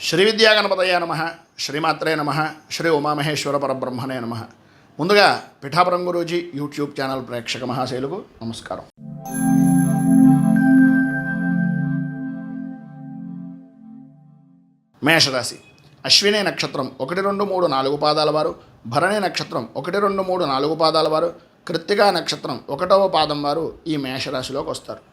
శ్రీ విద్యాగణపతయ నమ, శ్రీమాత్రే నమ, శ్రీ ఉమామహేశ్వర పరబ్రహ్మణే నమ. ముందుగా పిఠాపురం గురూజీ యూట్యూబ్ ఛానల్ ప్రేక్షక మహాశైలుకు నమస్కారం. మేషరాశి. అశ్విని నక్షత్రం 1, 2, 3, 4 పాదాల వారు, భరణి నక్షత్రం 1, 2, 3, 4 పాదాల వారు, కృత్తికా నక్షత్రం 1వ పాదం వారు ఈ మేషరాశిలోకి వస్తారు.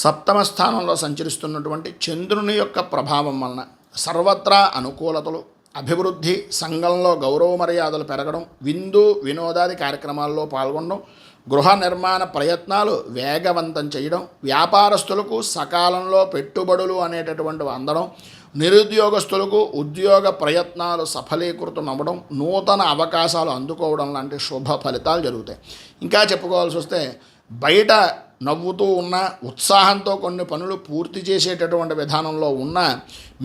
సప్తమ స్థానంలో సంచరిస్తున్నటువంటి చంద్రుని యొక్క ప్రభావం వలన సర్వత్రా అనుకూలతలు, అభివృద్ధి, సంఘంలో గౌరవ మర్యాదలు పెరగడం, విందు వినోదాది కార్యక్రమాల్లో పాల్గొనడం, గృహ నిర్మాణ ప్రయత్నాలు వేగవంతం చేయడం, వ్యాపారస్తులకు సకాలంలో పెట్టుబడులు అనేటటువంటివి అందడం, నిరుద్యోగస్తులకు ఉద్యోగ ప్రయత్నాలు సఫలీకృతం అవ్వడం, నూతన అవకాశాలు అందుకోవడం లాంటి శుభ ఫలితాలు జరుగుతాయి. ఇంకా చెప్పుకోవాల్సి వస్తే బయట నవ్వుతూ ఉన్న ఉత్సాహంతో కొన్ని పనులు పూర్తి చేసేటటువంటి విధానంలో ఉన్న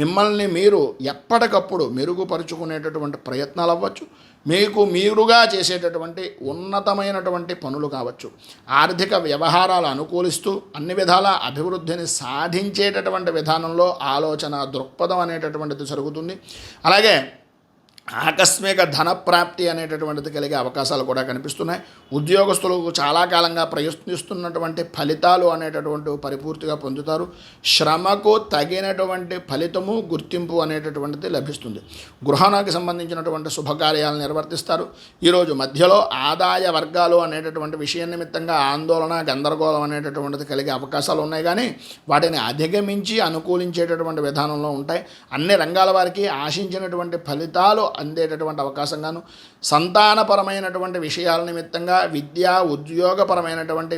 మిమ్మల్ని మీరు ఎప్పటికప్పుడు మెరుగుపరుచుకునేటటువంటి ప్రయత్నాలు అవ్వచ్చు, మీకు మీరుగా చేసేటటువంటి ఉన్నతమైనటువంటి పనులు కావచ్చు, ఆర్థిక వ్యవహారాలు అనుకూలిస్తూ అన్ని విధాల అభివృద్ధిని సాధించేటటువంటి విధానంలో ఆలోచన దృక్పథం అనేటటువంటిది జరుగుతుంది. అలాగే ఆకస్మిక ధనప్రాప్తి అనేటటువంటిది కలిగే అవకాశాలు కూడా కనిపిస్తున్నాయి. ఉద్యోగస్తులకు చాలా కాలంగా ప్రయత్నిస్తున్నటువంటి ఫలితాలు అనేటటువంటివి పరిపూర్తిగా పొందుతారు. శ్రమకు తగినటువంటి ఫలితము, గుర్తింపు అనేటటువంటిది లభిస్తుంది. గృహానికి సంబంధించినటువంటి శుభకార్యాలను నిర్వర్తిస్తారు. ఈరోజు మధ్యలో ఆదాయ వర్గాలు అనేటటువంటి విషయం నిమిత్తంగా ఆందోళన, గందరగోళం అనేటటువంటిది కలిగే అవకాశాలు ఉన్నాయి, కానీ వాటిని అధిగమించి అనుకూలించేటటువంటి విధానంలో ఉంటాయి. అన్ని రంగాల వారికి ఆశించినటువంటి ఫలితాలు అందేటటువంటి అవకాశంగాను, సంతానపరమైనటువంటి విషయాల నిమిత్తంగా, విద్యా ఉద్యోగపరమైనటువంటి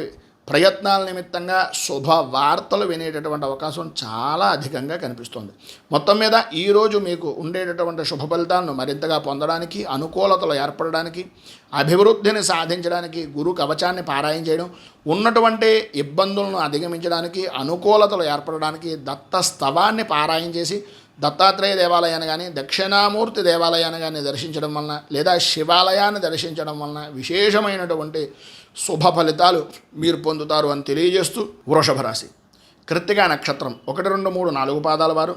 ప్రయత్నాల నిమిత్తంగా శుభ వార్తలు వినేటటువంటి అవకాశం చాలా అధికంగా కనిపిస్తుంది. మొత్తం మీద ఈరోజు మీకు ఉండేటటువంటి శుభ ఫలితాలను మరింతగా పొందడానికి, అనుకూలతలు ఏర్పడడానికి, అభివృద్ధిని సాధించడానికి గురు కవచాన్ని పారాయణ చేయడం, ఉన్నటువంటి ఇబ్బందులను అధిగమించడానికి, అనుకూలతలు ఏర్పడడానికి దత్త స్తవాన్ని పారాయణ చేసి దత్తాత్రేయ దేవాలయాన్ని కానీ, దక్షిణామూర్తి దేవాలయాన్ని కానీ దర్శించడం వలన, లేదా శివాలయాన్ని దర్శించడం వలన విశేషమైనటువంటి శుభ ఫలితాలు మీరు పొందుతారు అని తెలియజేస్తూ, వృషభ రాశి. కృత్తికా నక్షత్రం 1, 2, 3, 4 పాదాల వారు,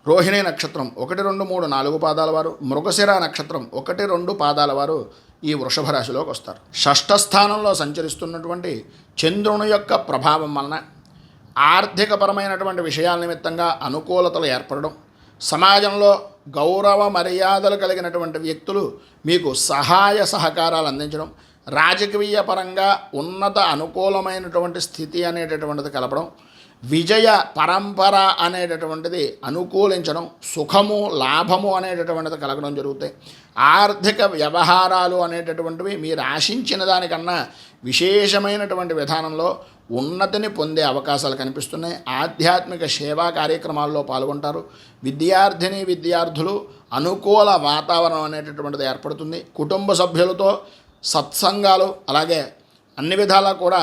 రోహిణి నక్షత్రం 1, 2, 3, 4 పాదాల వారు, మృగశిర నక్షత్రం 1, 2 పాదాల వారు ఈ వృషభ రాశిలోకి వస్తారు. షష్ఠ స్థానంలో సంచరిస్తున్నటువంటి చంద్రుని యొక్క ప్రభావం వలన ఆర్థికపరమైనటువంటి విషయాల నిమిత్తంగా అనుకూలతలు ఏర్పడడం, సమాజంలో గౌరవ మర్యాదలు కలిగినటువంటి వ్యక్తులు మీకు సహాయ సహకారాలు అందించడం, రాజకీయ పరంగా ఉన్నత అనుకూలమైనటువంటి స్థితి అనేటటువంటిది కలపడం, విజయ పరంపర అనేటటువంటిది అనుకూలించడం, సుఖము లాభము అనేటటువంటిది కలగడం జరుగుతాయి. ఆర్థిక వ్యవహారాలు అనేటటువంటివి మీరు ఆశించిన దానికన్నా విశేషమైనటువంటి విధానంలో ఉన్నతిని పొందే అవకాశాలు కనిపిస్తున్నాయి. ఆధ్యాత్మిక సేవా కార్యక్రమాల్లో పాల్గొంటారు. విద్యార్థులు అనుకూల వాతావరణం అనేటటువంటిది ఏర్పడుతుంది. కుటుంబ సభ్యులతో సత్సంగాలు, అలాగే అన్ని విధాలా కూడా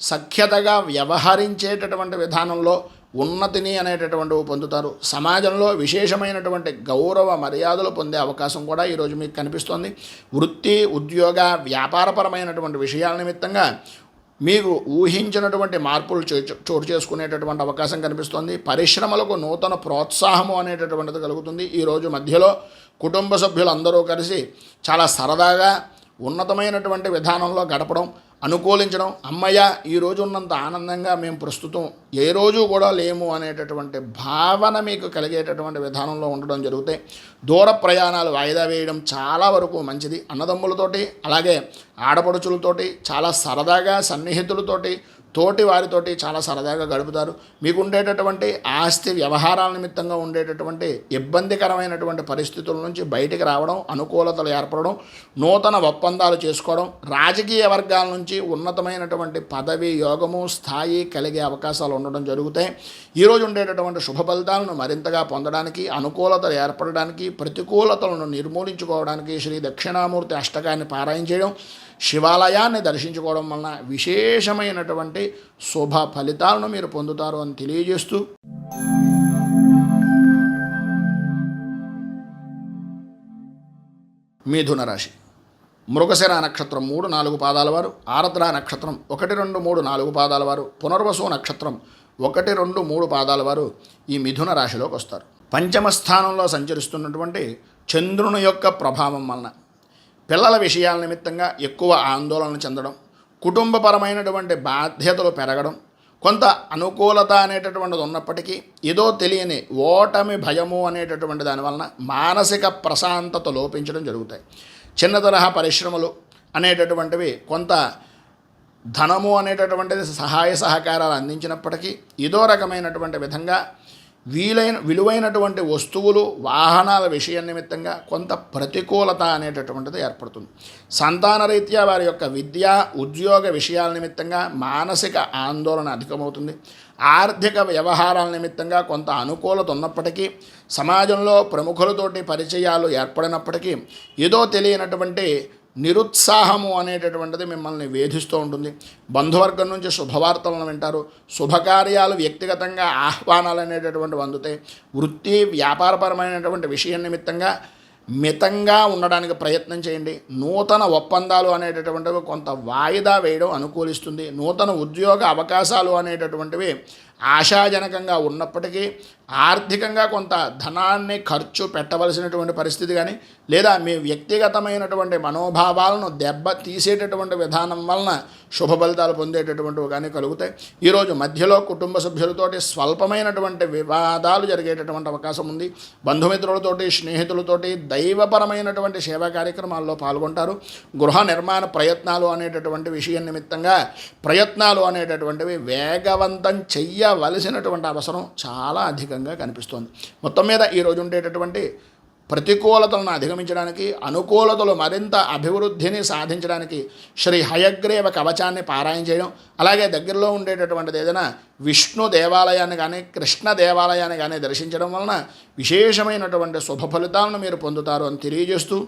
సఖ్యతగా వ్యవహరించేటటువంటి విధానంలో ఉన్నతిని అనేటటువంటివి పొందుతారు. సమాజంలో విశేషమైనటువంటి గౌరవ మర్యాదలు పొందే అవకాశం కూడా ఈరోజు మీకు కనిపిస్తోంది. వృత్తి, ఉద్యోగ, వ్యాపారపరమైనటువంటి విషయాల నిమిత్తంగా మీకు ఊహించినటువంటి మార్పులు చోటు చేసుకునేటటువంటి అవకాశం కనిపిస్తోంది. పరిశ్రమలకు నూతన ప్రోత్సాహము అనేటటువంటిది కలుగుతుంది. ఈరోజు మధ్యలో కుటుంబ సభ్యులందరూ కలిసి చాలా సరదాగా ఉన్నతమైనటువంటి విధానంలో గడపడం, అనుకూలించడం, అమ్మయ్య ఈరోజు ఉన్నంత ఆనందంగా మేము ప్రస్తుతం ఏ రోజు కూడా లేము అనేటటువంటి భావన మీకు కలిగేటటువంటి విధానంలో ఉండడం జరుగుతాయి. దూర ప్రయాణాలు వాయిదా వేయడం చాలా వరకు మంచిది. అన్నదమ్ములతోటి, అలాగే ఆడపడుచులతోటి చాలా సరదాగా, సన్నిహితులతోటి, తోటి వారితోటి చాలా సరదాగా గడుపుతారు. మీకు ఉండేటటువంటి ఆస్తి వ్యవహారాల నిమిత్తంగా ఉండేటటువంటి ఇబ్బందికరమైనటువంటి పరిస్థితుల నుంచి బయటికి రావడం, అనుకూలతలు ఏర్పడడం, నూతన ఒప్పందాలు చేసుకోవడం, రాజకీయ వర్గాల నుంచి ఉన్నతమైనటువంటి పదవి, యోగము, స్థాయి కలిగే అవకాశాలు ఉండడం జరుగుతాయి. ఈరోజు ఉండేటటువంటి శుభ ఫలితాలను మరింతగా పొందడానికి, అనుకూలతలు ఏర్పడడానికి, ప్రతికూలతలను నిర్మూలించుకోవడానికి శ్రీ దక్షిణామూర్తి అష్టకాన్ని పారాయణ చేయడం, శివాలయాన్ని దర్శించుకోవడం వలన విశేషమైనటువంటి శుభ ఫలితాలను మీరు పొందుతారు అని తెలియజేస్తూ, మిథున రాశి. మృగశిర నక్షత్రం 3, 4 పాదాల వారు, ఆరద్ర నక్షత్రం 1, 2, 3, 4 పాదాల వారు, పునర్వసు నక్షత్రం 1, 2, 3 పాదాల వారు ఈ మిథున రాశిలోకి వస్తారు. పంచమ స్థానంలో సంచరిస్తున్నటువంటి చంద్రుని యొక్క ప్రభావం వలన పిల్లల విషయాల నిమిత్తంగా ఎక్కువ ఆందోళన చెందడం, కుటుంబపరమైనటువంటి బాధ్యతలు పెరగడం, కొంత అనుకూలత అనేటటువంటిది ఉన్నప్పటికీ ఏదో తెలియని ఓటమి భయము అనేటటువంటి దానివలన మానసిక ప్రశాంతత లోపించడం జరుగుతాయి. చిన్న తరహా పరిశ్రమలు అనేటటువంటివి కొంత ధనము అనేటటువంటిది సహాయ సహకారాలు అందించినప్పటికీ ఏదో రకమైనటువంటి విధంగా విలువైనటువంటి వస్తువులు వాహనాల విషయం నిమిత్తంగా కొంత ప్రతికూలత అనేటటువంటిది ఏర్పడుతుంది. సంతానరీత్యా వారి యొక్క విద్యా ఉద్యోగ విషయాల నిమిత్తంగా మానసిక ఆందోళన అధికమవుతుంది. ఆర్థిక వ్యవహారాల నిమిత్తంగా కొంత అనుకూలత ఉన్నప్పటికీ సమాజంలో ప్రముఖులతోటి పరిచయాలు ఏర్పడినప్పటికీ ఏదో తెలియనటువంటి నిరుత్సాహము అనేటటువంటిది మిమ్మల్ని వేధిస్తూ ఉంటుంది. బంధువర్గం నుంచి శుభవార్తలను వింటారు. శుభకార్యాలు వ్యక్తిగతంగా ఆహ్వానాలు అనేటటువంటివి అందుతాయి. వృత్తి వ్యాపారపరమైనటువంటి విషయం నిమిత్తంగా మితంగా ఉండడానికి ప్రయత్నం చేయండి. నూతన ఒప్పందాలు అనేటటువంటివి కొంత వాయిదా వేయడం అనుకూలిస్తుంది. నూతన ఉద్యోగ అవకాశాలు అనేటటువంటివి ఆశాజనకంగా ఉన్నప్పటికీ ఆర్థికంగా కొంత ధనాన్ని ఖర్చు పెట్టవలసినటువంటి పరిస్థితి కానీ లేదా మీ వ్యక్తిగతమైనటువంటి మనోభావాలను దెబ్బ తీసేటటువంటి విధానం వలన శుభ ఫలితాలు పొందేటటువంటివి కానీ కలుగుతాయి. ఈరోజు మధ్యలో కుటుంబ సభ్యులతోటి స్వల్పమైనటువంటి వివాదాలు జరిగేటటువంటి అవకాశం ఉంది. బంధుమిత్రులతోటి స్నేహితులతోటి దైవపరమైనటువంటి సేవా కార్యక్రమాల్లో పాల్గొంటారు. గృహ నిర్మాణ ప్రయత్నాలు అనేటటువంటి విషయం నిమిత్తంగా ప్రయత్నాలు అనేటటువంటివి వేగవంతం చెయ్యవలసినటువంటి అవసరం చాలా అధికంగా కనిపిస్తోంది. మొత్తం మీద ఈరోజు ఉండేటటువంటి ప్రతికూలతలను అధిగమించడానికి అనుకూలతలు మరింత అభివృద్ధిని సాధించడానికి శ్రీ హయగ్రీవ కవచాన్ని పారాయణ చేయడం, అలాగే దగ్గరలో ఉండేటటువంటిది ఏదైనా విష్ణు దేవాలయాన్ని కానీ కృష్ణ దేవాలయాన్ని కానీ దర్శించడం వలన విశేషమైనటువంటి శుభ ఫలితాలను మీరు పొందుతారు అని తెలియజేస్తూ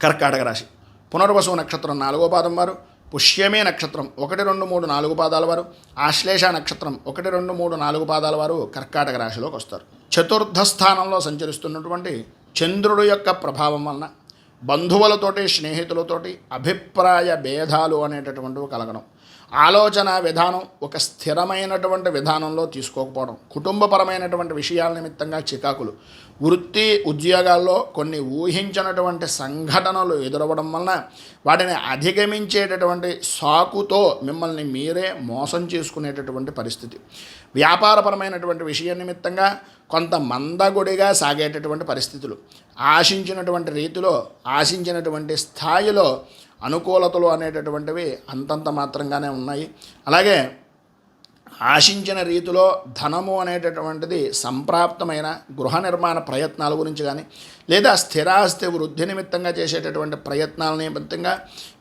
కర్కాటక రాశి పునర్వసు నక్షత్రం 4వ పాదం వారు, పుష్యమే నక్షత్రం 1, 2, 3, 4 పాదాల వారు, ఆశ్లేష నక్షత్రం 1, 2, 3, 4 పాదాల వారు కర్కాటక రాశిలోకి వస్తారు. చతుర్థ స్థానంలో సంచరిస్తున్నటువంటి చంద్రుడు యొక్క ప్రభావం వలన బంధువులతోటి స్నేహితులతోటి అభిప్రాయ భేదాలు అనేటటువంటివి కలగడం, ఆలోచన విధానం ఒక స్థిరమైనటువంటి విధానంలో తీసుకోకపోవడం, కుటుంబపరమైనటువంటి విషయాల నిమిత్తంగా చికాకులు, వృత్తి ఉద్యోగాల్లో కొన్ని ఊహించినటువంటి సంఘటనలు ఎదురవ్వడం వలన వాటిని అధిగమించేటటువంటి సాకుతో మిమ్మల్ని మీరే మోసం చేసుకునేటటువంటి పరిస్థితి, వ్యాపారపరమైనటువంటి విషయం నిమిత్తంగా కొంత మందగుడిగా సాగేటటువంటి పరిస్థితులు, ఆశించినటువంటి రీతిలో ఆశించినటువంటి స్థాయిలో అనుకూలతలు అనేటటువంటివి అంతంత మాత్రంగానే ఉన్నాయి. అలాగే ఆశించిన రీతిలో ధనము అనేటటువంటిది సంప్రాప్తమైన గృహ నిర్మాణ ప్రయత్నాల గురించి కానీ లేదా స్థిరాస్తి వృద్ధి నిమిత్తంగా చేసేటటువంటి ప్రయత్నాల నిమిత్తంగా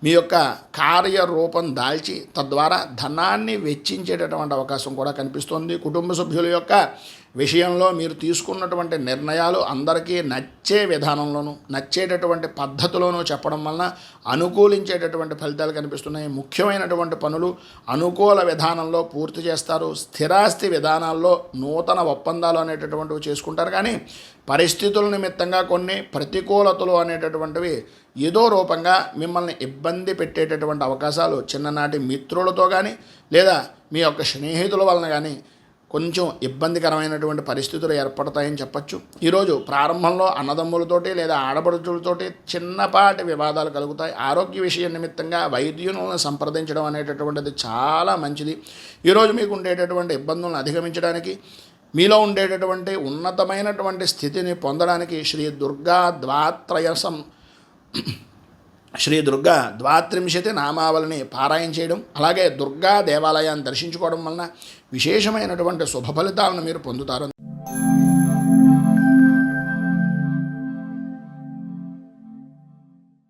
మీ యొక్క కార్యరూపం దాల్చి తద్వారా ధనాన్ని వెచ్చించేటటువంటి అవకాశం కూడా కనిపిస్తుంది. కుటుంబ సభ్యుల యొక్క విషయంలో మీరు తీసుకున్నటువంటి నిర్ణయాలు అందరికీ నచ్చే విధానంలోనూ నచ్చేటటువంటి పద్ధతిలోనూ చెప్పడం వలన అనుకూలించేటటువంటి ఫలితాలు కనిపిస్తున్నాయి. ముఖ్యమైనటువంటి పనులు అనుకూల విధానంలో పూర్తి చేస్తారు. స్థిరాస్తి విధానాల్లో నూతన ఒప్పందాలు అనేటటువంటివి చేసుకుంటారు. కానీ పరిస్థితుల నిమిత్తంగా కొన్ని ప్రతికూలతలు అనేటటువంటివి ఏదో రూపంగా మిమ్మల్ని ఇబ్బంది పెట్టేటటువంటి అవకాశాలు చిన్ననాటి మిత్రులతో కానీ లేదా మీ యొక్క స్నేహితుల వలన కానీ కొంచెం ఇబ్బందికరమైనటువంటి పరిస్థితులు ఏర్పడతాయని చెప్పచ్చు. ఈరోజు ప్రారంభంలో అన్నదమ్ములతోటి లేదా ఆడపడుచులతోటి చిన్నపాటి వివాదాలు కలుగుతాయి. ఆరోగ్య విషయం నిమిత్తంగా వైద్యులను సంప్రదించడం అనేటటువంటిది చాలా మంచిది. ఈరోజు మీకు ఉండేటటువంటి ఇబ్బందులను అధిగమించడానికి మీలో ఉండేటటువంటి ఉన్నతమైనటువంటి స్థితిని పొందడానికి శ్రీ దుర్గా 32 నామావళిని పారాయణ చేయడం, అలాగే దుర్గా దేవాలయాన్ని దర్శించుకోవడం వలన విశేషమైనటువంటి శుభ ఫలితాలను మీరు పొందుతారు.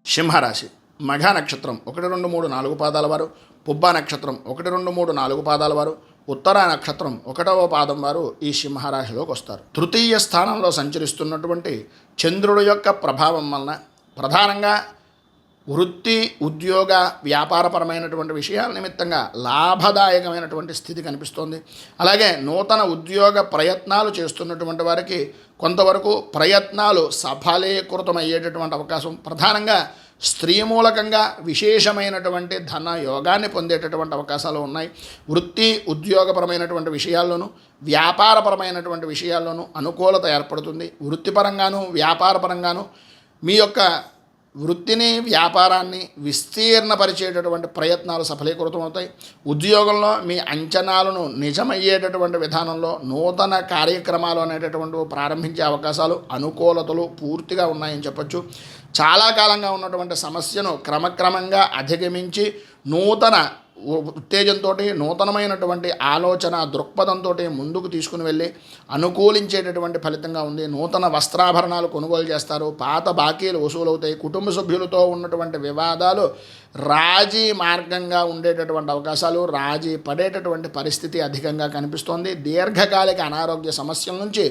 సింహరాశి మఘ నక్షత్రం 1, 2, 3, 4 పాదాల వారు, పుబ్బ నక్షత్రం 1, 2, 3, 4 పాదాల వారు, ఉత్తర నక్షత్రం 1వ పాదం వారు ఈ సింహరాశిలోకి వస్తారు. తృతీయ స్థానంలో సంచరిస్తున్నటువంటి చంద్రుడి యొక్క ప్రభావం వలన ప్రధానంగా వృత్తి ఉద్యోగ వ్యాపారపరమైనటువంటి విషయాల నిమిత్తంగా లాభదాయకమైనటువంటి స్థితి కనిపిస్తోంది. అలాగే నూతన ఉద్యోగ ప్రయత్నాలు చేస్తున్నటువంటి వారికి కొంతవరకు ప్రయత్నాలు సఫలీకృతమయ్యేటటువంటి అవకాశం, ప్రధానంగా స్త్రీ మూలకంగా విశేషమైనటువంటి ధన యోగాన్ని పొందేటటువంటి అవకాశాలు ఉన్నాయి. వృత్తి ఉద్యోగపరమైనటువంటి విషయాల్లోనూ వ్యాపారపరమైనటువంటి విషయాల్లోనూ అనుకూలత ఏర్పడుతుంది. వృత్తిపరంగాను వ్యాపారపరంగాను మీ యొక్క వృత్తిని వ్యాపారాన్ని విస్తీర్ణపరిచేటటువంటి ప్రయత్నాలు సఫలీకృతమవుతాయి. ఉద్యోగంలో మీ అంచనాలను నిజమయ్యేటటువంటి విధానంలో నూతన కార్యక్రమాలు అనేటటువంటివి ప్రారంభించే అవకాశాలు అనుకూలతలు పూర్తిగా ఉన్నాయని చెప్పచ్చు. చాలా కాలంగా ఉన్నటువంటి సమస్యను క్రమక్రమంగా అధిగమించి నూతన ఉత్తేజంతో నూతనమైనటువంటి ఆలోచన దృక్పథంతో ముందుకు తీసుకుని వెళ్ళి అనుకూలించేటటువంటి ఫలితంగా ఉంది. నూతన వస్త్రాభరణాలు కొనుగోలు చేస్తారు. పాత బాకీలు వసూలవుతాయి. కుటుంబ సభ్యులతో ఉన్నటువంటి వివాదాలు రాజీ మార్గంగా ఉండేటటువంటి అవకాశాలు, రాజీ పడేటటువంటి పరిస్థితి అధికంగా కనిపిస్తోంది. దీర్ఘకాలిక అనారోగ్య సమస్యల నుంచి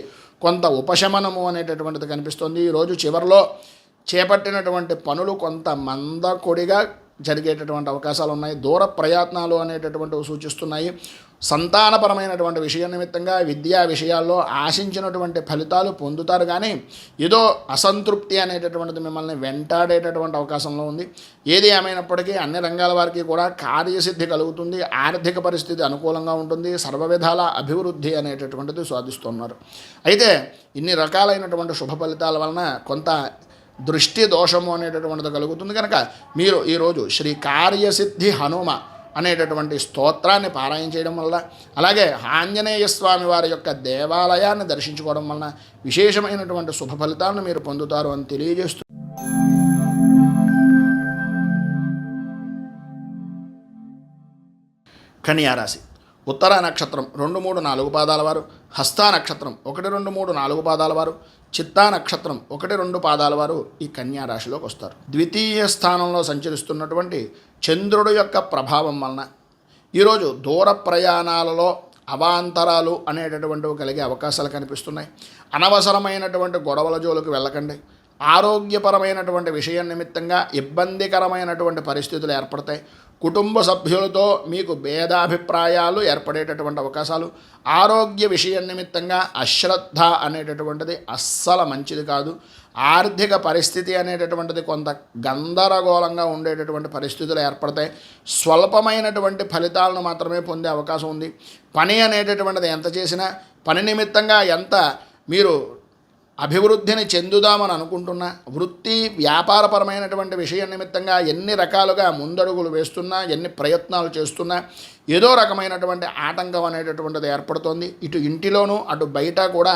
కొంత ఉపశమనము అనేటటువంటిది కనిపిస్తోంది. ఈరోజు చివరిలో చేపట్టినటువంటి పనులు కొంత మందకొడిగా జరిగేటటువంటి అవకాశాలు ఉన్నాయి. దూర ప్రయత్నాలు అనేటటువంటివి సూచిస్తున్నాయి. సంతానపరమైనటువంటి విషయ నిమిత్తంగా విద్యా విషయాల్లో ఆశించినటువంటి ఫలితాలు పొందుతారు, కానీ ఏదో అసంతృప్తి అనేటటువంటిది మిమ్మల్ని వెంటాడేటటువంటి అవకాశంలో ఉంది. ఏది ఏమైనప్పటికీ అన్ని రంగాల వారికి కూడా కార్యసిద్ధి కలుగుతుంది. ఆర్థిక పరిస్థితి అనుకూలంగా ఉంటుంది. సర్వ విధాల అభివృద్ధి అనేటటువంటిది సాధిస్తున్నారు. అయితే ఇన్ని రకాలైనటువంటి శుభ ఫలితాల వలన కొంత దృష్టి దోషము అనేటటువంటిది కలుగుతుంది. కనుక మీరు ఈరోజు శ్రీ కార్యసిద్ధి హనుమ అనేటటువంటి స్తోత్రాన్ని పారాయణ చేయడం వల్ల, అలాగే ఆంజనేయ స్వామి వారి యొక్క దేవాలయాన్ని దర్శించుకోవడం వలన విశేషమైనటువంటి శుభ ఫలితాలను మీరు పొందుతారు అని తెలియజేస్తూ కన్యారాశి ఉత్తర నక్షత్రం 2, 3, 4 పాదాల వారు, హస్తా నక్షత్రం 1, 2, 3, 4 పాదాల వారు, చిత్తా నక్షత్రం 1, 2 పాదాల వారు ఈ కన్యా రాశిలోకి వస్తారు. ద్వితీయ స్థానంలో సంచరిస్తున్నటువంటి చంద్రుడు యొక్క ప్రభావం వలన ఈరోజు దూర ప్రయాణాలలో అవాంతరాలు అనేటటువంటివి కలిగే అవకాశాలు కనిపిస్తున్నాయి. అనవసరమైనటువంటి గొడవల జోలికి వెళ్ళకండి. ఆరోగ్యపరమైనటువంటి విషయం నిమిత్తంగా ఇబ్బందికరమైనటువంటి పరిస్థితులు ఏర్పడతాయి. కుటుంబ సభ్యులతో మీకు భేదాభిప్రాయాలు ఏర్పడేటటువంటి అవకాశాలు, ఆరోగ్య విషయం నిమిత్తంగా అశ్రద్ధ అనేటటువంటిది అస్సలు మంచిది కాదు. ఆర్థిక పరిస్థితి అనేటటువంటిది కొంత గందరగోళంగా ఉండేటటువంటి పరిస్థితులు ఏర్పడతాయి. స్వల్పమైనటువంటి ఫలితాలను మాత్రమే పొందే అవకాశం ఉంది. పని అనేటటువంటిది ఎంత చేసినా, పని నిమిత్తంగా ఎంత మీరు అభివృద్ధిని చెందుదామని అనుకుంటున్నా, వృత్తి వ్యాపారపరమైనటువంటి విషయం నిమిత్తంగా ఎన్ని రకాలుగా ముందడుగులు వేస్తున్నా, ఎన్ని ప్రయత్నాలు చేస్తున్నా ఏదో రకమైనటువంటి ఆటంకం అనేటటువంటిది ఏర్పడుతోంది. ఇటు ఇంటిలోనూ అటు బయట కూడా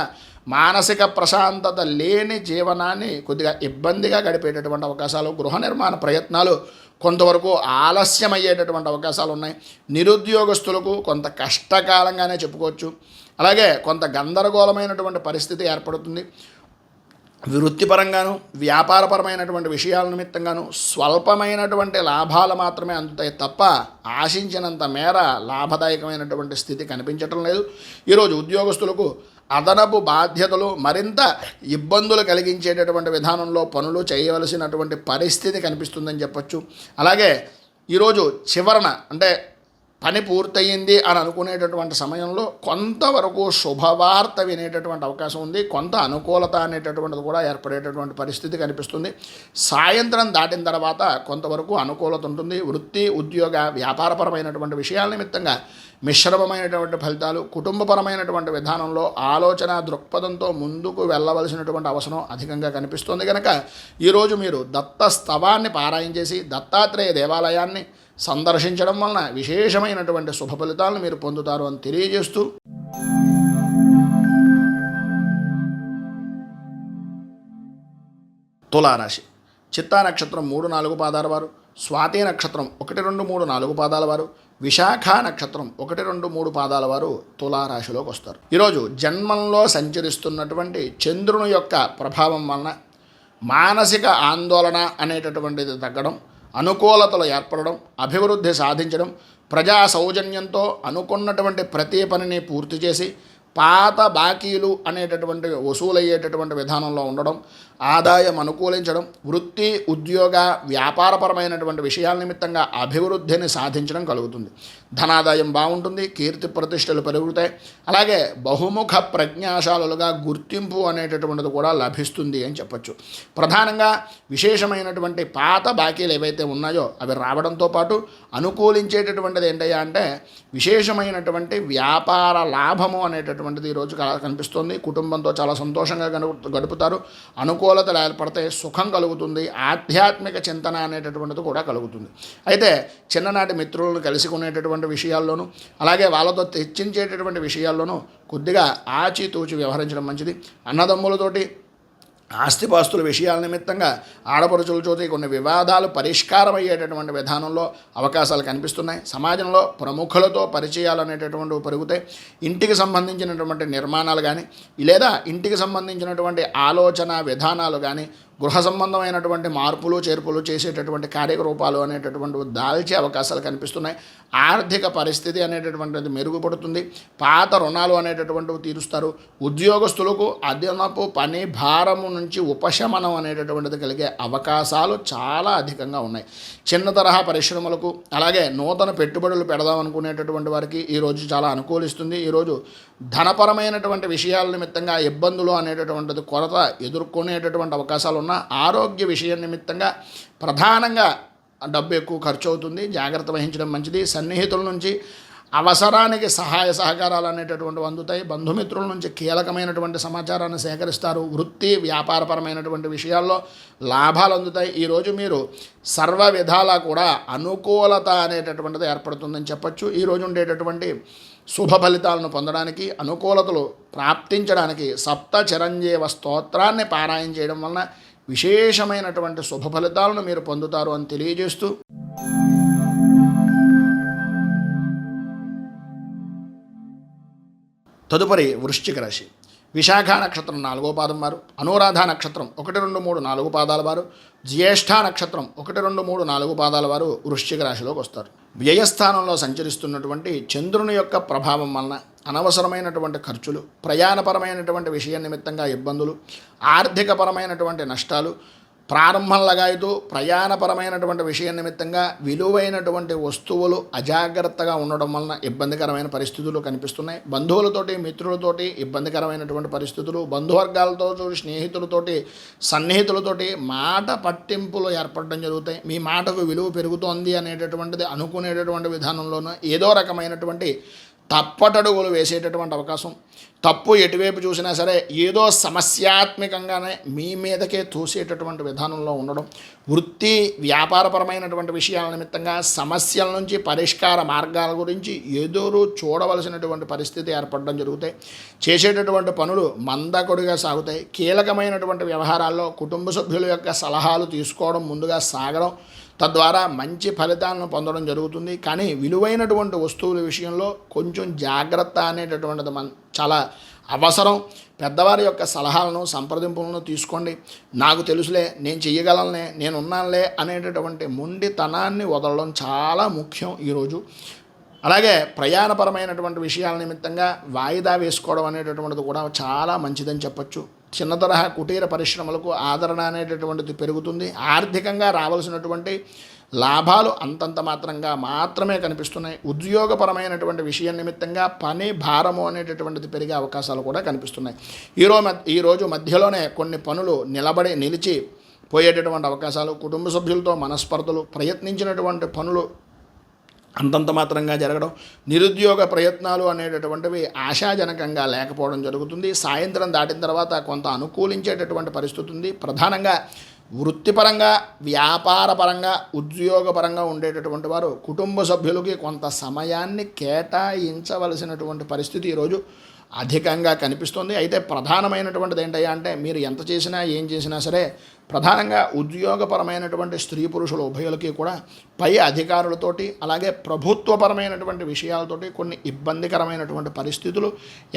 మానసిక ప్రశాంతత లేని జీవనాన్ని కొద్దిగా ఇబ్బందిగా గడిపేటటువంటి అవకాశాలు, గృహ నిర్మాణ ప్రయత్నాలు కొంతవరకు ఆలస్యమయ్యేటటువంటి అవకాశాలు ఉన్నాయి. నిరుద్యోగస్తులకు కొంత కష్టకాలంగానే చెప్పుకోవచ్చు. అలాగే కొంత గందరగోళమైనటువంటి పరిస్థితి ఏర్పడుతుంది. వృత్తిపరంగాను వ్యాపారపరమైనటువంటి విషయాల నిమిత్తంగాను స్వల్పమైనటువంటి లాభాలు మాత్రమే అందుతాయి తప్ప ఆశించినంత మేర లాభదాయకమైనటువంటి స్థితి కనిపించటం లేదు. ఈరోజు ఉద్యోగస్తులకు అదనపు బాధ్యతలు మరింత ఇబ్బందులు కలిగించేటటువంటి విధానంలో పనులు చేయవలసినటువంటి పరిస్థితి కనిపిస్తుందని చెప్పచ్చు. అలాగే ఈరోజు చివరన అంటే పని పూర్తయింది అని అనుకునేటటువంటి సమయంలో కొంతవరకు శుభవార్త వినేటటువంటి అవకాశం ఉంది. కొంత అనుకూలత అనేటటువంటిది కూడా ఏర్పడేటటువంటి పరిస్థితి కనిపిస్తుంది. సాయంత్రం దాటిన తర్వాత కొంతవరకు అనుకూలత ఉంటుంది. వృత్తి ఉద్యోగ వ్యాపారపరమైనటువంటి విషయాల నిమిత్తంగా మిశ్రమమైనటువంటి ఫలితాలు, కుటుంబపరమైనటువంటి విధానంలో ఆలోచన దృక్పథంతో ముందుకు వెళ్ళవలసినటువంటి అవసరం అధికంగా కనిపిస్తుంది. కనుక ఈరోజు మీరు దత్త స్తవాన్ని పారాయణ చేసి దత్తాత్రేయ దేవాలయాన్ని సందర్శించడం వలన విశేషమైనటువంటి శుభ ఫలితాలను మీరు పొందుతారు అని తెలియజేస్తూ తులారాశి చిత్తా నక్షత్రం 3, 4 పాదాల వారు, స్వాతి నక్షత్రం 1, 2, 3, 4 పాదాల వారు, విశాఖ నక్షత్రం 1, 2, 3 పాదాల వారు తులారాశిలోకి వస్తారు. ఈరోజు జన్మంలో సంచరిస్తున్నటువంటి చంద్రుని యొక్క ప్రభావం వలన మానసిక ఆందోళన అనేటటువంటిది తగ్గడం, అనుకూలతలు ఏర్పడడం, అభివృద్ధి సాధించడం, ప్రజా సౌజన్యంతో అనుకున్నటువంటి ప్రతి పనిని పూర్తి చేసి పాత బాకీలు అనేటటువంటి వసూలయ్యేటటువంటి విధానంలో ఉండడం, ఆదాయం అనుకూలించడం, వృత్తి ఉద్యోగ వ్యాపారపరమైనటువంటి విషయాల నిమిత్తంగా అభివృద్ధిని సాధించడం కలుగుతుంది. ధనాదాయం బాగుంటుంది, కీర్తి ప్రతిష్టలు పెరుగుతాయి. అలాగే బహుముఖ ప్రజ్ఞాశాలుగా గుర్తింపు అనేటటువంటిది కూడా లభిస్తుంది అని చెప్పచ్చు. ప్రధానంగా విశేషమైనటువంటి పాత బాకీలు ఏవైతే ఉన్నాయో అవి రావడంతో పాటు అనుకూలించేటటువంటిది ఏంటయ్యా అంటే విశేషమైనటువంటి వ్యాపార లాభము అనేటటువంటిది ఈరోజు కనిపిస్తుంది. కుటుంబంతో చాలా సంతోషంగా గడుపుతారు, అనుకూలతలు ఏర్పడతాయి, సుఖం కలుగుతుంది, ఆధ్యాత్మిక చింతన అనేటటువంటిది కూడా కలుగుతుంది. అయితే చిన్ననాటి మిత్రులను కలుసుకునేటటువంటి విషయాల్లోనూ అలాగే వాళ్ళతో చర్చించేటటువంటి విషయాల్లోనూ కొద్దిగా ఆచితూచి వ్యవహరించడం మంచిది. అన్నదమ్ములతోటి ఆస్తిపాస్తుల విషయాల నిమిత్తంగా ఆడపడుచులతోటి కొన్ని వివాదాలు పరిష్కారం అయ్యేటటువంటి విధానంలో అవకాశాలు కనిపిస్తున్నాయి. సమాజంలో ప్రముఖులతో పరిచయాలు అనేటటువంటివి పెరుగుతాయి. ఇంటికి సంబంధించినటువంటి నిర్మాణాలు కానీ లేదా ఇంటికి సంబంధించినటువంటి ఆలోచన విధానాలు కానీ గృహ సంబంధమైనటువంటి మార్పులు చేర్పులు చేసేటటువంటి కార్యరూపాలు అనేటటువంటివి దాల్చే అవకాశాలు కనిపిస్తున్నాయి. ఆర్థిక పరిస్థితి అనేటటువంటిది మెరుగుపడుతుంది. పాత రుణాలు అనేటటువంటివి తీరుస్తారు. ఉద్యోగస్తులకు అదనపు పని భారము నుంచి ఉపశమనం అనేటటువంటిది కలిగే అవకాశాలు చాలా అధికంగా ఉన్నాయి. చిన్న తరహా పరిశ్రమలకు అలాగే నూతన పెట్టుబడులు పెడదాం అనుకునేటటువంటి వారికి ఈరోజు చాలా అనుకూలిస్తుంది. ఈరోజు ధనపరమైనటువంటి విషయాల నిమిత్తంగా ఇబ్బందులు అనేటటువంటిది కొరత ఎదుర్కొనేటటువంటి అవకాశాలు ఉన్న ఆరోగ్య విషయం నిమిత్తంగా ప్రధానంగా డబ్బు ఎక్కువ ఖర్చు అవుతుంది, జాగ్రత్త వహించడం మంచిది. సన్నిహితుల నుంచి అవసరానికి సహాయ సహకారాలు అనేటటువంటివి అందుతాయి. బంధుమిత్రుల నుంచి కీలకమైనటువంటి సమాచారాన్ని సేకరిస్తారు. వృత్తి వ్యాపారపరమైనటువంటి విషయాల్లో లాభాలు అందుతాయి. ఈరోజు మీరు సర్వ విధాలా కూడా అనుకూలత అనేటటువంటిది ఏర్పడుతుందని చెప్పచ్చు. ఈరోజు ఉండేటటువంటి శుభ ఫలితాలను పొందడానికి, అనుకూలతలు ప్రాప్తించడానికి సప్త చిరంజీవ స్తోత్రాన్ని పారాయణ చేయడం వలన విశేషమైనటువంటి శుభ ఫలితాలను మీరు పొందుతారు అని తెలియజేస్తూ తదుపరి వృశ్చిక రాశి. విశాఖ నక్షత్రం 4వ పాదం వారు, అనురాధ నక్షత్రం 1, 2, 3, 4 పాదాల వారు, జ్యేష్ఠ నక్షత్రం 1, 2, 3, 4 పాదాల వారు వృశ్చిక రాశిలోకి వస్తారు. వ్యయస్థానంలో సంచరిస్తున్నటువంటి చంద్రుని యొక్క ప్రభావం వలన అనవసరమైనటువంటి ఖర్చులు, ప్రయాణపరమైనటువంటి విషయ నిమిత్తంగా ఇబ్బందులు, ఆర్థికపరమైనటువంటి నష్టాలు, ప్రారంభం లగాయతూ ప్రయాణపరమైనటువంటి విషయం నిమిత్తంగా విలువైనటువంటి వస్తువులు అజాగ్రత్తగా ఉండడం వలన ఇబ్బందికరమైన పరిస్థితులు కనిపిస్తున్నాయి. బంధువులతోటి మిత్రులతోటి ఇబ్బందికరమైనటువంటి పరిస్థితులు, బంధువర్గాలతో స్నేహితులతోటి సన్నిహితులతోటి మాట పట్టింపులు ఏర్పడడం జరుగుతాయి. మీ మాటకు విలువ పెరుగుతోంది అనేటటువంటిది అనుకునేటటువంటి విధానంలోనూ ఏదో రకమైనటువంటి తప్పటడుగులు వేసేటటువంటి అవకాశం, తప్పు ఎటువైపు చూసినా సరే ఏదో సమస్యాత్మకంగానే మీ మీదకే తోసేటటువంటి విధానంలో ఉండడం, వృత్తి వ్యాపారపరమైనటువంటి విషయాల నిమిత్తంగా సమస్యల నుంచి పరిష్కార మార్గాల గురించి ఎదురు చూడవలసినటువంటి పరిస్థితి ఏర్పడడం జరుగుతాయి. చేసేటటువంటి పనులు మందకొడిగా సాగుతాయి. కీలకమైనటువంటి వ్యవహారాల్లో కుటుంబ సభ్యుల యొక్క సలహాలు తీసుకోవడం, ముందుగా సాగడం, తద్వారా మంచి ఫలితాలను పొందడం జరుగుతుంది. కానీ విలువైనటువంటి వస్తువుల విషయంలో కొంచెం జాగ్రత్త అనేటటువంటిది చాలా అవసరం. పెద్దవారి యొక్క సలహాలను సంప్రదింపులను తీసుకోండి. నాకు తెలుసులే, నేను చెయ్యగలనే, నేను ఉన్నానులే అనేటటువంటి మొండితనాన్ని వదలడం చాలా ముఖ్యం ఈరోజు. అలాగే ప్రయాణపరమైనటువంటి విషయాల నిమిత్తంగా వాయిదా వేసుకోవడం అనేటటువంటిది కూడా చాలా మంచిదని చెప్పచ్చు. చిన్న తరహా కుటీర పరిశ్రమలకు ఆదరణ అనేటటువంటిది పెరుగుతుంది. ఆర్థికంగా రావాల్సినటువంటి లాభాలు అంతంత మాత్రమే కనిపిస్తున్నాయి. ఉద్యోగపరమైనటువంటి విషయం నిమిత్తంగా పని భారము అనేటటువంటిది పెరిగే అవకాశాలు కూడా కనిపిస్తున్నాయి. ఈరోజు మధ్యలోనే కొన్ని పనులు నిలిచి పోయేటటువంటి అవకాశాలు, కుటుంబ సభ్యులతో మనస్పర్ధలు, ప్రయత్నించినటువంటి పనులు అంతంత మాత్రంగా జరగడం, నిరుద్యోగ ప్రయత్నాలు అనేటటువంటివి ఆశాజనకంగా లేకపోవడం జరుగుతుంది. సాయంత్రం దాటిన తర్వాత కొంత అనుకూలించేటటువంటి పరిస్థితి ఉంది. ప్రధానంగా వృత్తిపరంగా, వ్యాపారపరంగా, ఉద్యోగపరంగా ఉండేటటువంటి వారు కుటుంబ సభ్యులకి కొంత సమయాన్ని కేటాయించవలసినటువంటి పరిస్థితి ఈరోజు అధికంగా కనిపిస్తుంది. అయితే ప్రధానమైనటువంటిది ఏంటయ్యా అంటే మీరు ఎంత చేసినా ఏం చేసినా సరే ప్రధానంగా ఉద్యోగపరమైనటువంటి స్త్రీ పురుషుల ఉభయులకి కూడా పై అధికారులతోటి అలాగే ప్రభుత్వపరమైనటువంటి విషయాలతోటి కొన్ని ఇబ్బందికరమైనటువంటి పరిస్థితులు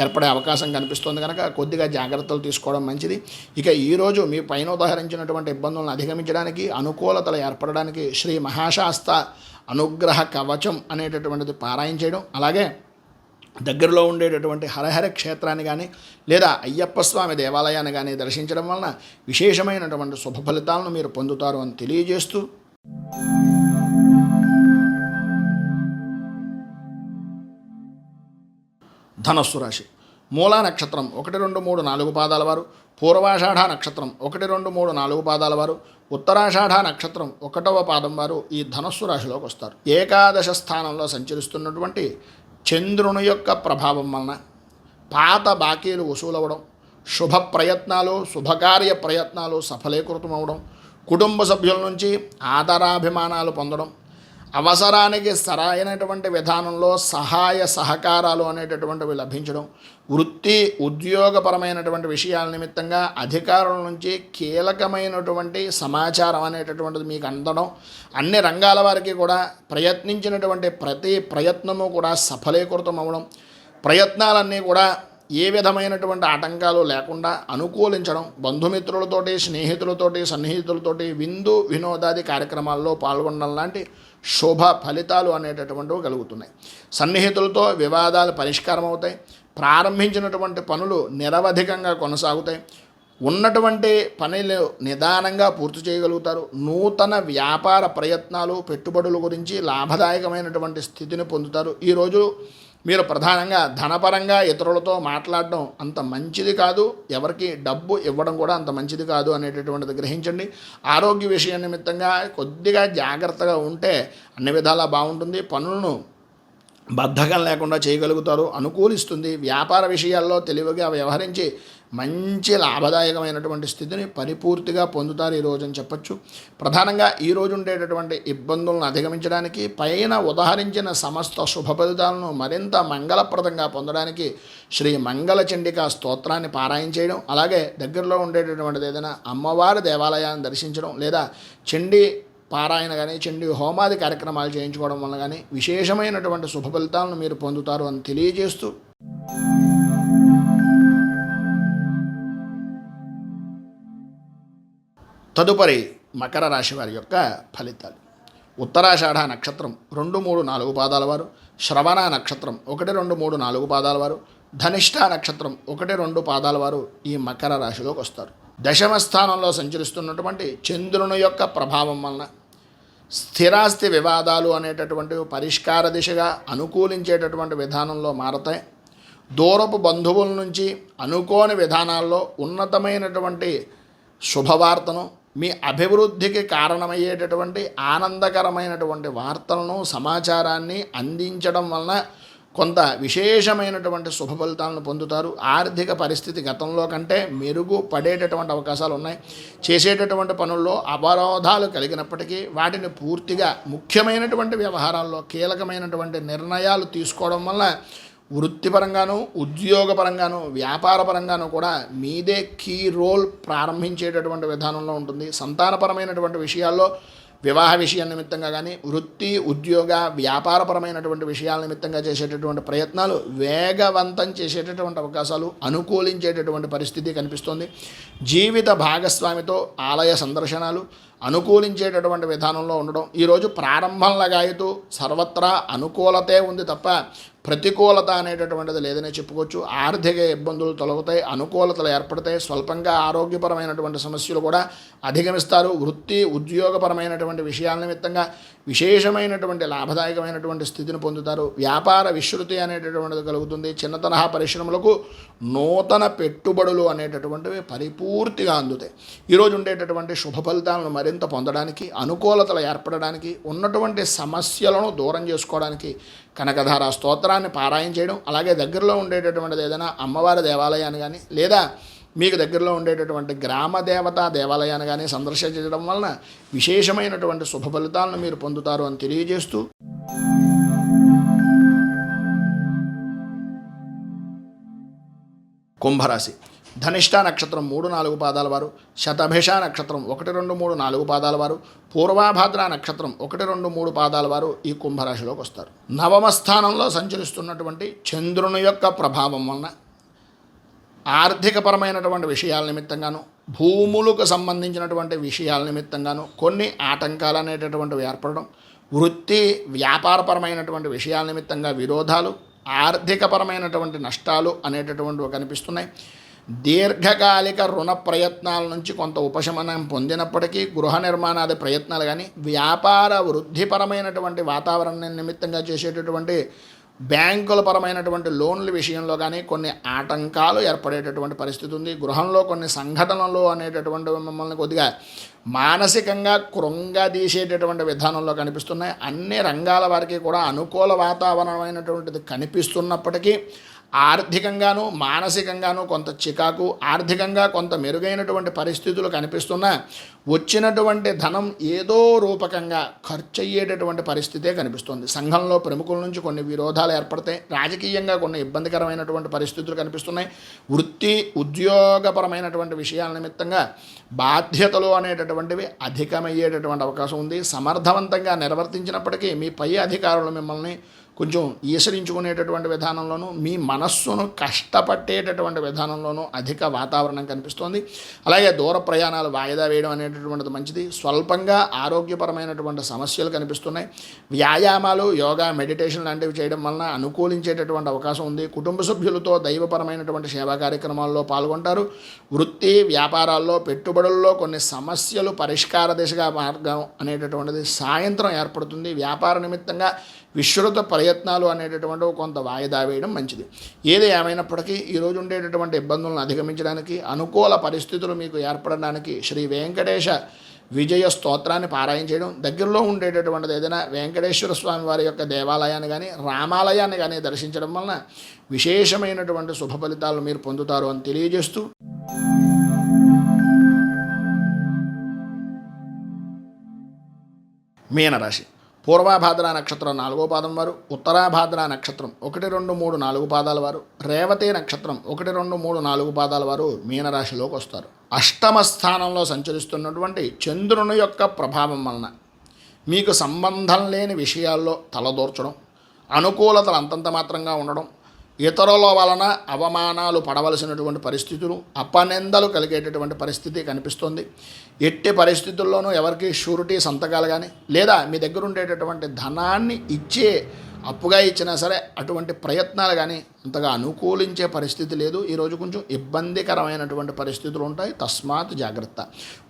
ఏర్పడే అవకాశం కనిపిస్తుంది. కనుక కొద్దిగా జాగ్రత్తలు తీసుకోవడం మంచిది. ఇక ఈరోజు మీ పైన ఉదాహరించినటువంటి ఇబ్బందులను అధిగమించడానికి, అనుకూలతలు ఏర్పడడానికి శ్రీ మహాశాస్త అనుగ్రహ కవచం అనేటటువంటిది పారాయణ చేయడం, అలాగే దగ్గరలో ఉండేటటువంటి హరహర క్షేత్రాన్ని కానీ లేదా అయ్యప్ప స్వామి దేవాలయాన్ని కానీ దర్శించడం వలన విశేషమైనటువంటి శుభ ఫలితాలను మీరు పొందుతారు అని తెలియజేస్తూ ధనస్సు రాశి. మూలా నక్షత్రం 1, 2, 3, 4 పాదాల వారు, పూర్వాషాఢ నక్షత్రం 1, 2, 3, 4 పాదాల వారు, ఉత్తరాషాఢ నక్షత్రం 1వ పాదం వారు ఈ ధనస్సు రాశిలోకి వస్తారు. ఏకాదశ స్థానంలో సంచరిస్తున్నటువంటి చంద్రుని యొక్క ప్రభావం వలన పాత బాకీలు వసూలవడం, శుభ ప్రయత్నాలు శుభకార్య ప్రయత్నాలు సఫలీకృతమవడం, కుటుంబ సభ్యుల నుంచి ఆదరాభిమానాలు పొందడం, అవసరానికి సరైనటువంటి విధానంలో సహాయ సహకారాలు అనేటటువంటివి లభించడం, వృత్తి ఉద్యోగపరమైనటువంటి విషయాల నిమిత్తంగా అధికారుల నుంచి కీలకమైనటువంటి సమాచారం అనేటటువంటిది మీకు అందడం, అన్ని రంగాల వారికి కూడా ప్రయత్నించినటువంటి ప్రతి ప్రయత్నము కూడా సఫలీకృతం అవ్వడం, ప్రయత్నాలన్నీ కూడా ఏ విధమైనటువంటి ఆటంకాలు లేకుండా అనుకూలించడం, బంధుమిత్రులతోటి స్నేహితులతోటి సన్నిహితులతోటి విందు వినోదాది కార్యక్రమాల్లో పాల్గొనడం లాంటి శుభ ఫలితాలు అనేటటువంటివి కలుగుతున్నాయి. సన్నిహితులతో వివాదాలు పరిష్కారం అవుతాయి. ప్రారంభించినటువంటి పనులు నిరవధికంగా కొనసాగుతాయి. ఉన్నటువంటి పనులు నిదానంగా పూర్తి చేయగలుగుతారు. నూతన వ్యాపార ప్రయత్నాలు పెట్టుబడుల గురించి లాభదాయకమైనటువంటి స్థితిని పొందుతారు. ఈరోజు మీరు ప్రధానంగా ధనపరంగా ఇతరులతో మాట్లాడడం అంత మంచిది కాదు, ఎవరికి డబ్బు ఇవ్వడం కూడా అంత మంచిది కాదు అనేటటువంటిది గ్రహించండి. ఆరోగ్య విషయం నిమిత్తంగా కొద్దిగా జాగ్రత్తగా ఉంటే అన్ని విధాలా బాగుంటుంది. పనులను బద్ధకం లేకుండా చేయగలుగుతారు, అనుకూలిస్తుంది. వ్యాపార విషయాల్లో తెలివిగా వ్యవహరించి మంచి లాభదాయకమైనటువంటి స్థితిని పరిపూర్తిగా పొందుతారు ఈరోజు అని చెప్పచ్చు. ప్రధానంగా ఈరోజు ఉండేటటువంటి ఇబ్బందులను అధిగమించడానికి పైన ఉదహరించిన సమస్త శుభ ఫలితాలను మరింత మంగళప్రదంగా పొందడానికి శ్రీ మంగళ చండికా స్తోత్రాన్ని పారాయణ చేయడం, అలాగే దగ్గరలో ఉండేటటువంటిది ఏదైనా అమ్మవారి దేవాలయాన్ని దర్శించడం లేదా చండీ పారాయణ కానీ చండీ హోమాది కార్యక్రమాలు చేయించుకోవడం వల్ల కానీ విశేషమైనటువంటి శుభ ఫలితాలను మీరు పొందుతారు అని తెలియజేస్తూ తదుపరి మకర రాశి వారి యొక్క ఫలితాలు. ఉత్తరాషాఢ నక్షత్రం 2, 3, 4 పాదాల వారు, శ్రవణ నక్షత్రం 1, 2, 3, 4 పాదాల వారు, ధనిష్ఠ నక్షత్రం 1, 2 పాదాల వారు ఈ మకర రాశిలోకి వస్తారు. దశమ స్థానంలో సంచరిస్తున్నటువంటి చంద్రుని యొక్క ప్రభావం వలన స్థిరాస్తి వివాదాలు అనేటటువంటివి పరిష్కార దిశగా అనుకూలించేటటువంటి విధానంలో మారతాయి. దూరపు బంధువుల నుంచి అనుకోని విధానాల్లో ఉన్నతమైనటువంటి శుభవార్తను, మీ అభివృద్ధికి కారణమయ్యేటటువంటి ఆనందకరమైనటువంటి వార్తలను సమాచారాన్ని అందించడం వలన కొంత విశేషమైనటువంటి శుభ ఫలితాలను పొందుతారు. ఆర్థిక పరిస్థితి గతంలో కంటే మెరుగుపడేటటువంటి అవకాశాలు ఉన్నాయి. చేసేటటువంటి పనుల్లో అవరోధాలు కలిగినప్పటికీ వాటిని పూర్తిగా ముఖ్యమైనటువంటి వ్యవహారాల్లో కీలకమైనటువంటి నిర్ణయాలు తీసుకోవడం వల్ల వృత్తిపరంగాను ఉద్యోగపరంగాను వ్యాపారపరంగాను కూడా మీదే కీ రోల్ ప్రారంభించేటటువంటి విధానంలో ఉంటుంది. సంతానపరమైనటువంటి విషయాల్లో వివాహ విషయం నిమిత్తంగా కానీ వృత్తి ఉద్యోగ వ్యాపారపరమైనటువంటి విషయాల నిమిత్తంగా చేసేటటువంటి ప్రయత్నాలు వేగవంతం చేసేటటువంటి అవకాశాలు అనుకూలించేటటువంటి పరిస్థితి కనిపిస్తుంది. జీవిత భాగస్వామితో ఆలయ సందర్శనాలు అనుకూలించేటటువంటి విధానంలో ఉండడం. ఈరోజు ప్రారంభంలాగాయతూ సర్వత్రా అనుకూలతే ఉంది తప్ప ప్రతికూలత అనేటటువంటిది లేదనే చెప్పుకోవచ్చు. ఆర్థిక ఇబ్బందులు తొలగుతాయి, అనుకూలతలు ఏర్పడతాయి. స్వల్పంగా ఆరోగ్యపరమైనటువంటి సమస్యలు కూడా అధిగమిస్తారు. వృత్తి ఉద్యోగపరమైనటువంటి విషయాల నిమిత్తంగా విశేషమైనటువంటి లాభదాయకమైనటువంటి స్థితిని పొందుతారు. వ్యాపార విస్తృతి అనేటటువంటిది కలుగుతుంది. చిన్న తరహా పరిశ్రమలకు నూతన పెట్టుబడులు అనేటటువంటివి పరిపూర్తిగా అందుతాయి. ఈరోజు ఉండేటటువంటి శుభ ఫలితాలను మరింత పొందడానికి, అనుకూలతలు ఏర్పడడానికి, ఉన్నటువంటి సమస్యలను దూరం చేసుకోవడానికి కనకధార స్తోత్రాన్ని పారాయణ చేయడం, అలాగే దగ్గరలో ఉండేటటువంటిది ఏదైనా అమ్మవారి దేవాలయాన్ని కానీ లేదా మీకు దగ్గరలో ఉండేటటువంటి గ్రామ దేవతా దేవాలయాన్ని కానీ సందర్శించడం వలన విశేషమైనటువంటి శుభ ఫలితాలను మీరు పొందుతారు అని తెలియజేస్తూ కుంభరాశి. ధనిష్ఠ నక్షత్రం 3, 4 పాదాల వారు, శతభిష నక్షత్రం 1, 2, 3, 4 పాదాల వారు, పూర్వాభాద్ర నక్షత్రం 1, 2, 3 పాదాల వారు ఈ కుంభరాశిలోకి వస్తారు. నవమ స్థానంలో సంచరిస్తున్నటువంటి చంద్రుని యొక్క ప్రభావం వలన ఆర్థికపరమైనటువంటి విషయాల నిమిత్తంగాను భూములకు సంబంధించినటువంటి విషయాల నిమిత్తంగాను కొన్ని ఆటంకాలు అనేటటువంటివి ఏర్పడడం, వృత్తి వ్యాపారపరమైనటువంటి విషయాల నిమిత్తంగా విరోధాలు, ఆర్థికపరమైనటువంటి నష్టాలు అనేటటువంటివి కనిపిస్తున్నాయి. దీర్ఘకాలిక రుణ ప్రయత్నాల నుంచి కొంత ఉపశమనం పొందినప్పటికీ గృహ నిర్మాణాది ప్రయత్నాలు కానీ వ్యాపార వృద్ధిపరమైనటువంటి వాతావరణం నిమిత్తంగా చేసేటటువంటి బ్యాంకుల పరమైనటువంటి లోన్ల విషయంలో కానీ కొన్ని ఆటంకాలు ఏర్పడేటటువంటి పరిస్థితి ఉంది. గృహంలో కొన్ని సంఘటనలు అనేటటువంటి మిమ్మల్ని కొద్దిగా మానసికంగా కృంగదీసేటటువంటి విధానంలో కనిపిస్తున్నాయి. అన్ని రంగాల వారికి కూడా అనుకూల వాతావరణమైనటువంటిది కనిపిస్తున్నప్పటికీ ఆర్థికంగాను మానసికంగాను కొంత చికాకు, ఆర్థికంగా కొంత మెరుగైనటువంటి పరిస్థితులు కనిపిస్తున్నా వచ్చినటువంటి ధనం ఏదో రూపకంగా ఖర్చు అయ్యేటటువంటి పరిస్థితే కనిపిస్తుంది. సంఘంలో ప్రముఖుల నుంచి కొన్ని విరోధాలు ఏర్పడతాయి. రాజకీయంగా కొన్ని ఇబ్బందికరమైనటువంటి పరిస్థితులు కనిపిస్తున్నాయి. వృత్తి ఉద్యోగపరమైనటువంటి విషయాల నిమిత్తంగా బాధ్యతలు అనేటటువంటివి అధికమయ్యేటటువంటి అవకాశం ఉంది. సమర్థవంతంగా నిర్వర్తించినప్పటికీ మీ పై అధికారులు మిమ్మల్ని కొంచెం ఈసరించుకునేటటువంటి విధానంలోనూ మీ మనస్సును కష్టపట్టేటటువంటి విధానంలోనూ అధిక వాతావరణం కనిపిస్తోంది. అలాగే దూర ప్రయాణాలు వాయిదా వేయడం అనేటటువంటిది మంచిది. స్వల్పంగా ఆరోగ్యపరమైనటువంటి సమస్యలు కనిపిస్తున్నాయి. వ్యాయామాలు, యోగా, మెడిటేషన్ లాంటివి చేయడం వలన అనుకూలించేటటువంటి అవకాశం ఉంది. కుటుంబ సభ్యులతో దైవపరమైనటువంటి సేవా కార్యక్రమాల్లో పాల్గొంటారు. వృత్తి వ్యాపారాల్లో పెట్టుబడుల్లో కొన్ని సమస్యలు పరిష్కార దిశగా మార్గం అనేటటువంటిది సాయంత్రం ఏర్పడుతుంది. వ్యాపార నిమిత్తంగా విస్తృత ప్రయత్నాలు అనేటటువంటివి కొంత వాయిదా వేయడం మంచిది. ఏది ఏమైనప్పటికీ ఈరోజు ఉండేటటువంటి ఇబ్బందులను అధిగమించడానికి, అనుకూల పరిస్థితులు మీకు ఏర్పడడానికి శ్రీ వెంకటేశ విజయ స్తోత్రాన్ని పారాయణ చేయడం, దగ్గరలో ఉండేటటువంటిది ఏదైనా వెంకటేశ్వర స్వామి వారి యొక్క దేవాలయాన్ని కానీ రామాలయాన్ని కానీ దర్శించడం వలన విశేషమైనటువంటి శుభ ఫలితాలు మీరు పొందుతారు అని తెలియజేస్తూ మీనరాశి పూర్వాభాద్ర నక్షత్రం 4వ పాదం వారు, ఉత్తరాభాద్ర నక్షత్రం 1, 2, 3, 4 పాదాల వారు, రేవతి నక్షత్రం 1, 2, 3, 4 పాదాల వారు మీనరాశిలోకి వస్తారు. అష్టమ స్థానంలో సంచరిస్తున్నటువంటి చంద్రుని యొక్క ప్రభావం వలన మీకు సంబంధం లేని విషయాల్లో తలదూర్చడం, అనుకూలతలు అంతంత మాత్రంగా ఉండడం, ఇతరుల వలన అవమానాలు పడవలసినటువంటి పరిస్థితులు, అపనిందలు కలిగేటటువంటి పరిస్థితి కనిపిస్తుంది. ఎట్టి పరిస్థితుల్లోనూ ఎవరికి షూరిటీ సంతకాలు కానీ లేదా మీ దగ్గర ఉండేటటువంటి ధనాన్ని ఇచ్చే అప్పుగా ఇచ్చినా సరే అటువంటి ప్రయత్నాలు కానీ అంతగా అనుకూలించే పరిస్థితి లేదు. ఈరోజు కొంచెం ఇబ్బందికరమైనటువంటి పరిస్థితులు ఉంటాయి. తస్మాత్ జాగ్రత్త.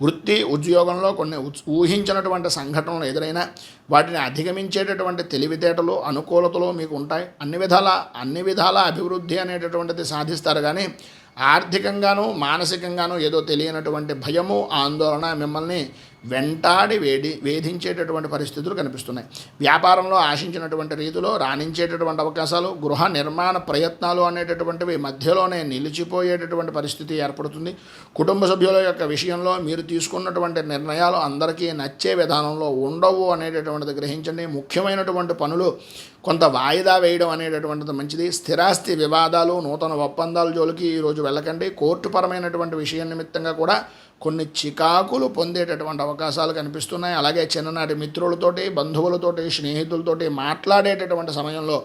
వృత్తి ఉద్యోగంలో కొన్ని ఊహించినటువంటి సంఘటనలు ఎదురైనా వాటిని అధిగమించేటటువంటి తెలివితేటలు అనుకూలతలు మీకు ఉంటాయి. అన్ని విధాల అభివృద్ధి అనేటటువంటిది సాధిస్తారు. కానీ ఆర్థికంగాను మానసికంగాను ఏదో తెలియనటువంటి భయము ఆందోళన మిమ్మల్ని వెంటాడి వేధించేటటువంటి పరిస్థితులు కనిపిస్తున్నాయి. వ్యాపారంలో ఆశించినటువంటి రీతిలో రాణించేటటువంటి అవకాశాలు, గృహ నిర్మాణ ప్రయత్నాలు అనేటటువంటివి మధ్యలోనే నిలిచిపోయేటటువంటి పరిస్థితి ఏర్పడుతుంది. కుటుంబ సభ్యుల యొక్క విషయంలో మీరు తీసుకున్నటువంటి నిర్ణయాలు అందరికీ నచ్చే విధానంలో ఉండవు అనేటటువంటిది గ్రహించండి. ముఖ్యమైనటువంటి పనులు కొంత వాయిదా వేయడం అనేటటువంటిది మంచిది. స్థిరాస్తి వివాదాలు, నూతన ఒప్పందాల జోలికి ఈరోజు వెళ్ళకండి. కోర్టుపరమైనటువంటి విషయం నిమిత్తంగా కూడా కొన్ని చికాకులు పొందేటటువంటి అవకాశాలు కనిపిస్తున్నాయి. అలాగే చిన్ననాటి మిత్రులతోటి, బంధువులతోటి, స్నేహితులతోటి మాట్లాడేటటువంటి సమయంలో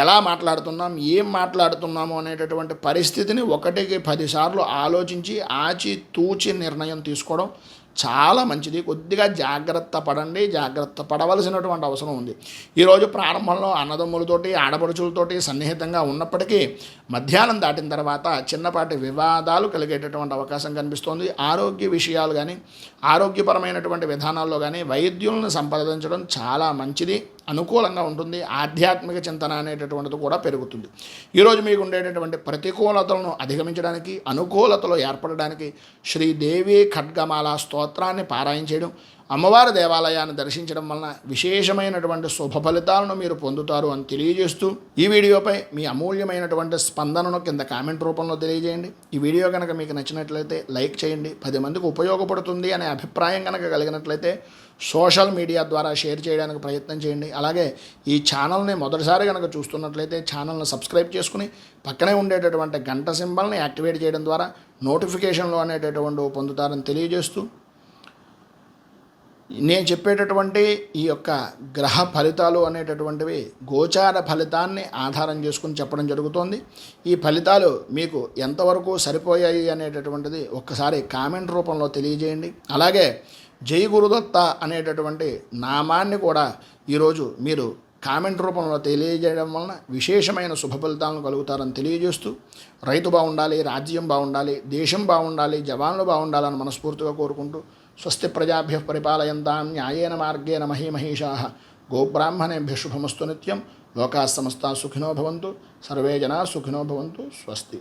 ఎలా మాట్లాడుతున్నాం, ఏం మాట్లాడుతున్నాము అనేటటువంటి పరిస్థితిని 1కి 10 సార్లు ఆలోచించి ఆచితూచి నిర్ణయం తీసుకోవడం చాలా మంచిది. కొద్దిగా జాగ్రత్త పడండి. జాగ్రత్త పడవలసినటువంటి అవసరం ఉంది. ఈరోజు ప్రారంభంలో అన్నదమ్ములతోటి ఆడపడుచులతోటి సన్నిహితంగా ఉన్నప్పటికీ మధ్యాహ్నం దాటిన తర్వాత చిన్నపాటి వివాదాలు కలిగేటటువంటి అవకాశం కనిపిస్తోంది. ఆరోగ్య విషయాలు కానీ ఆరోగ్యపరమైనటువంటి విధానాల్లో కానీ వైద్యులను సంప్రదించడం చాలా మంచిది, అనుకూలంగా ఉంటుంది. ఆధ్యాత్మిక చింతన అనేటటువంటిది కూడా పెరుగుతుంది. ఈరోజు మీకు ఉండేటటువంటి ప్రతికూలతలను అధిగమించడానికి, అనుకూలతలు ఏర్పడడానికి శ్రీదేవి ఖడ్గమాల స్తోత్రాన్ని పారాయణ చేయడం, అమ్మవారి దేవాలయాన్ని దర్శించడం వలన విశేషమైనటువంటి శుభ ఫలితాలను మీరు పొందుతారు అని తెలియజేస్తూ ఈ వీడియోపై మీ అమూల్యమైనటువంటి స్పందనను కింద కామెంట్ రూపంలో తెలియజేయండి. ఈ వీడియో కనుక మీకు నచ్చినట్లయితే లైక్ చేయండి. 10 మందికి ఉపయోగపడుతుంది అనే అభిప్రాయం కనుక కలిగినట్లయితే సోషల్ మీడియా ద్వారా షేర్ చేయడానికి ప్రయత్నం చేయండి. అలాగే ఈ ఛానల్ని మొదటిసారి కనుక చూస్తున్నట్లయితే ఛానల్ని సబ్స్క్రైబ్ చేసుకుని పక్కనే ఉండేటటువంటి గంట సింబల్ని యాక్టివేట్ చేయడం ద్వారా నోటిఫికేషన్లు అనేటటువంటి పొందుతారని తెలియజేస్తూ నేను చెప్పేటటువంటి ఈ యొక్క గ్రహ ఫలితాలు అనేటటువంటివి గోచార ఫలితాన్ని ఆధారం చేసుకుని చెప్పడం జరుగుతోంది. ఈ ఫలితాలు మీకు ఎంతవరకు సరిపోయాయి అనేటటువంటిది ఒక్కసారి కామెంట్ రూపంలో తెలియజేయండి. అలాగే జై గురుదత్త అనేటటువంటి నామాన్ని కూడా ఈరోజు మీరు కామెంట్ రూపంలో తెలియజేయడం వలన విశేషమైన శుభ ఫలితాలను కలుగుతారని తెలియజేస్తూ, రైతు బాగుండాలి, రాజ్యం బాగుండాలి, దేశం బాగుండాలి, జవాన్లు బాగుండాలని మనస్ఫూర్తిగా కోరుకుంటూ, స్వస్తి ప్రజాభ్య పరిపాలయంతాం న్యాయేన మార్గేణ మహీమహీషాః గోబ్రాహ్మణేభ్య శుభమస్తు నిత్యం. లోకాः సమస్తాः సుఖినో భవంతు, సర్వే జనాः సుఖినో భవంతు. స్వస్తి.